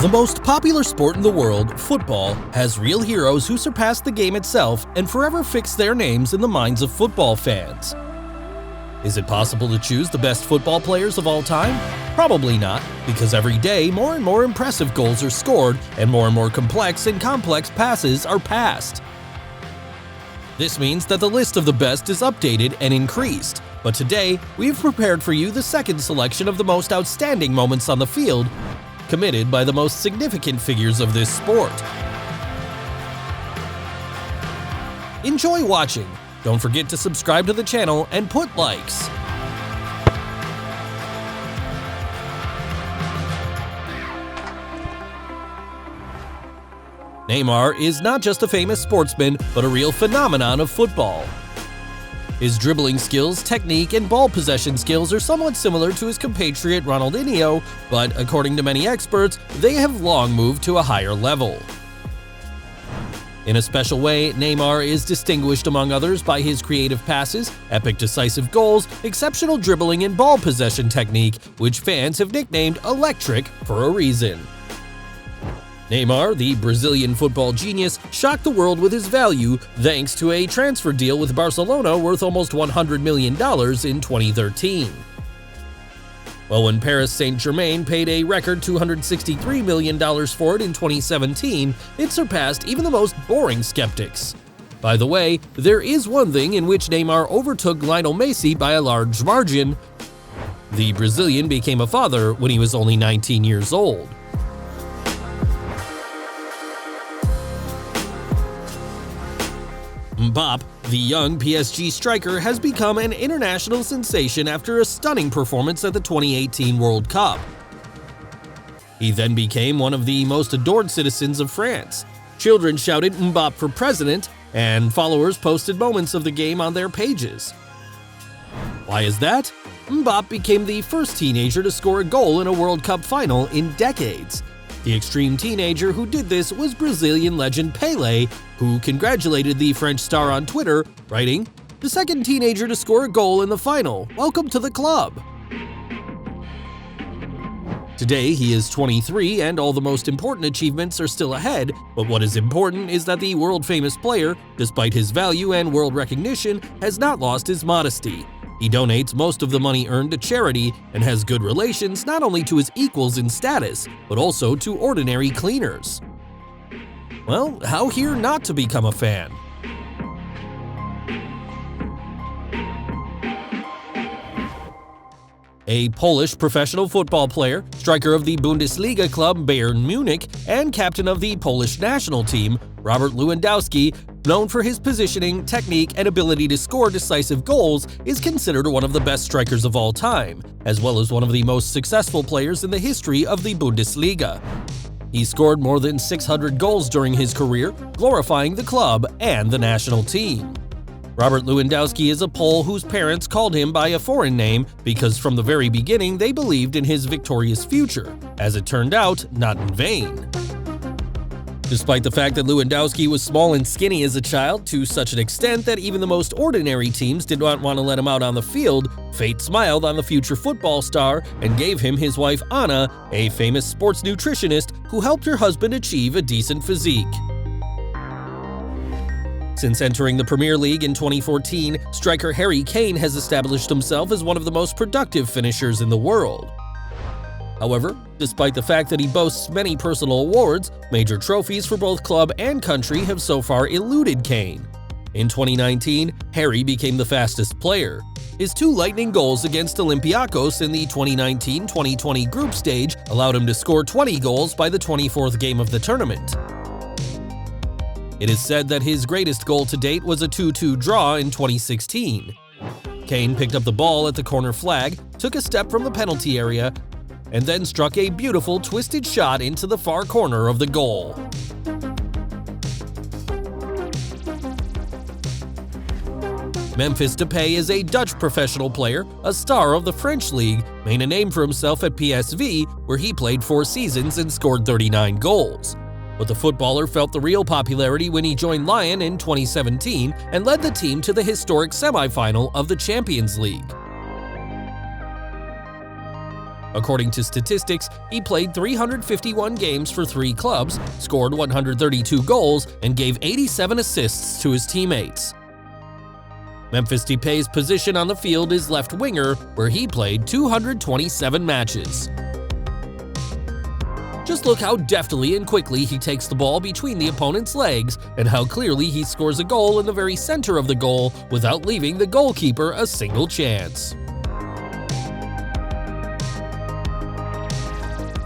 The most popular sport in the world, football, has real heroes who surpass the game itself and forever fix their names in the minds of football fans. Is it possible to choose the best football players of all time? Probably not, because every day more and more impressive goals are scored and more complex passes are passed. This means that the list of the best is updated and increased, but today we've prepared for you the second selection of the most outstanding moments on the field committed by the most significant figures of this sport. Enjoy watching. Don't forget to subscribe to the channel and put likes. Neymar is not just a famous sportsman, but a real phenomenon of football. His dribbling skills, technique, and ball possession skills are somewhat similar to his compatriot Ronaldinho, but according to many experts, they have long moved to a higher level. In a special way, Neymar is distinguished among others by his creative passes, epic decisive goals, exceptional dribbling and ball possession technique, which fans have nicknamed electric for a reason. Neymar, the Brazilian football genius, shocked the world with his value thanks to a transfer deal with Barcelona worth almost $100 million in 2013. Well, when Paris Saint-Germain paid a record $263 million for it in 2017, it surpassed even the most boring skeptics. By the way, there is one thing in which Neymar overtook Lionel Messi by a large margin. The Brazilian became a father when he was only 19 years old. Mbappé, the young PSG striker, has become an international sensation after a stunning performance at the 2018 World Cup. He then became one of the most adored citizens of France. Children shouted Mbappé for president, and followers posted moments of the game on their pages. Why is that? Mbappé became the first teenager to score a goal in a World Cup final in decades. The extreme teenager who did this was Brazilian legend Pelé, who congratulated the French star on Twitter, writing, "The second teenager to score a goal in the final. Welcome to the club." Today, he is 23 and all the most important achievements are still ahead, but what is important is that the world-famous player, despite his value and world recognition, has not lost his modesty. He donates most of the money earned to charity and has good relations not only to his equals in status, but also to ordinary cleaners. Well, how here not to become a fan? A Polish professional football player, striker of the Bundesliga club Bayern Munich, and captain of the Polish national team, Robert Lewandowski, known for his positioning, technique, and ability to score decisive goals, is considered one of the best strikers of all time, as well as one of the most successful players in the history of the Bundesliga. He scored more than 600 goals during his career, glorifying the club and the national team. Robert Lewandowski is a Pole whose parents called him by a foreign name because from the very beginning they believed in his victorious future. As it turned out, not in vain. Despite the fact that Lewandowski was small and skinny as a child to such an extent that even the most ordinary teams did not want to let him out on the field, fate smiled on the future football star and gave him his wife Anna, a famous sports nutritionist who helped her husband achieve a decent physique. Since entering the Premier League in 2014, striker Harry Kane has established himself as one of the most productive finishers in the world. However, despite the fact that he boasts many personal awards, major trophies for both club and country have so far eluded Kane. In 2019, Harry became the fastest player. His 2 lightning goals against Olympiacos in the 2019-2020 group stage allowed him to score 20 goals by the 24th game of the tournament. It is said that his greatest goal to date was a 2-2 draw in 2016. Kane picked up the ball at the corner flag, took a step from the penalty area, and then struck a beautiful twisted shot into the far corner of the goal. Memphis Depay is a Dutch professional player, a star of the French league, made a name for himself at PSV, where he played 4 seasons and scored 39 goals. But the footballer felt the real popularity when he joined Lyon in 2017 and led the team to the historic semi-final of the Champions League. According to statistics, he played 351 games for 3 clubs, scored 132 goals, and gave 87 assists to his teammates. Memphis Depay's position on the field is left winger, where he played 227 matches. Just look how deftly and quickly he takes the ball between the opponent's legs, and how clearly he scores a goal in the very center of the goal without leaving the goalkeeper a single chance.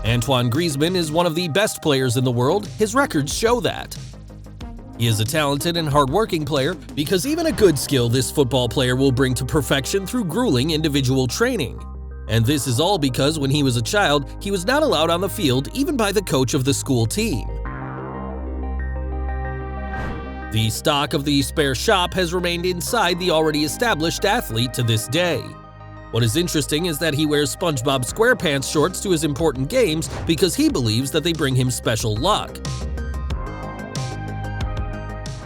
Antoine Griezmann is one of the best players in the world. His records show that. He is a talented and hardworking player because even a good skill this football player will bring to perfection through grueling individual training. And this is all because when he was a child, he was not allowed on the field even by the coach of the school team. The stock of the spare shop has remained inside the already established athlete to this day. What is interesting is that he wears SpongeBob SquarePants shorts to his important games because he believes that they bring him special luck.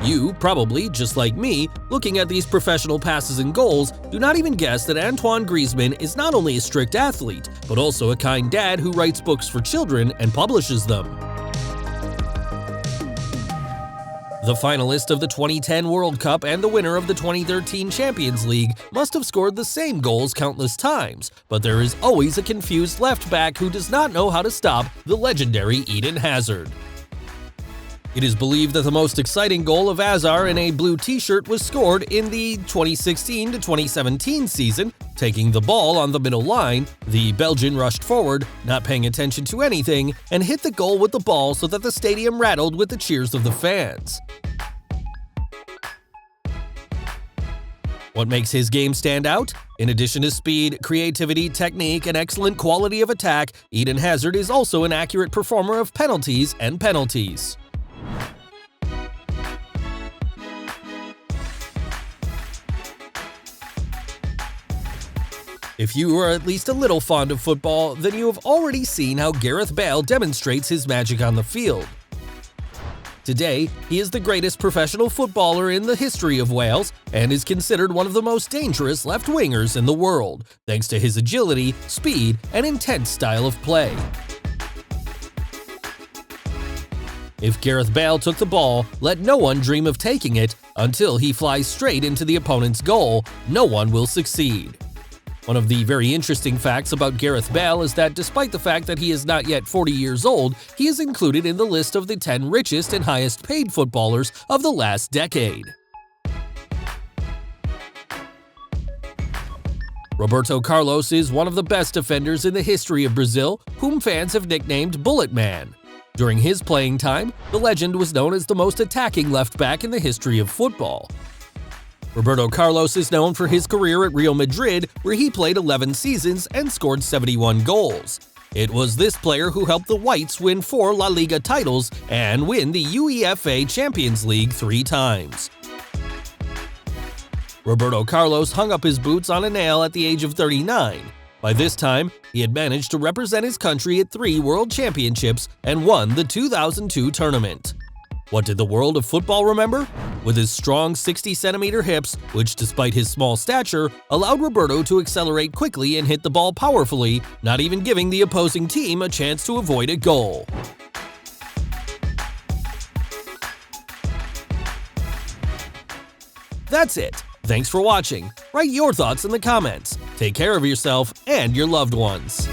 You, probably, just like me, looking at these professional passes and goals, do not even guess that Antoine Griezmann is not only a strict athlete, but also a kind dad who writes books for children and publishes them. The finalist of the 2010 World Cup and the winner of the 2013 Champions League must have scored the same goals countless times, but there is always a confused left back who does not know how to stop the legendary Eden Hazard. It is believed that the most exciting goal of Hazard in a blue t-shirt was scored in the 2016-2017 season. Taking the ball on the middle line, the Belgian rushed forward, not paying attention to anything, and hit the goal with the ball so that the stadium rattled with the cheers of the fans. What makes his game stand out? In addition to speed, creativity, technique, and excellent quality of attack, Eden Hazard is also an accurate performer of penalties and penalties. If you are at least a little fond of football, then you have already seen how Gareth Bale demonstrates his magic on the field. Today, he is the greatest professional footballer in the history of Wales and is considered one of the most dangerous left-wingers in the world, thanks to his agility, speed, and intense style of play. If Gareth Bale took the ball, let no one dream of taking it until he flies straight into the opponent's goal. No one will succeed. One of the very interesting facts about Gareth Bale is that despite the fact that he is not yet 40 years old, he is included in the list of the 10 richest and highest paid footballers of the last decade. Roberto Carlos is one of the best defenders in the history of Brazil, whom fans have nicknamed Bullet Man. During his playing time, the legend was known as the most attacking left back in the history of football. Roberto Carlos is known for his career at Real Madrid, where he played 11 seasons and scored 71 goals. It was this player who helped the Whites win 4 La Liga titles and win the UEFA Champions League 3 times. Roberto Carlos hung up his boots on a nail at the age of 39. By this time, he had managed to represent his country at 3 World Championships and won the 2002 tournament. What did the world of football remember? With his strong 60-centimeter hips, which despite his small stature, allowed Roberto to accelerate quickly and hit the ball powerfully, not even giving the opposing team a chance to avoid a goal. That's it. Thanks for watching. Write your thoughts in the comments. Take care of yourself and your loved ones.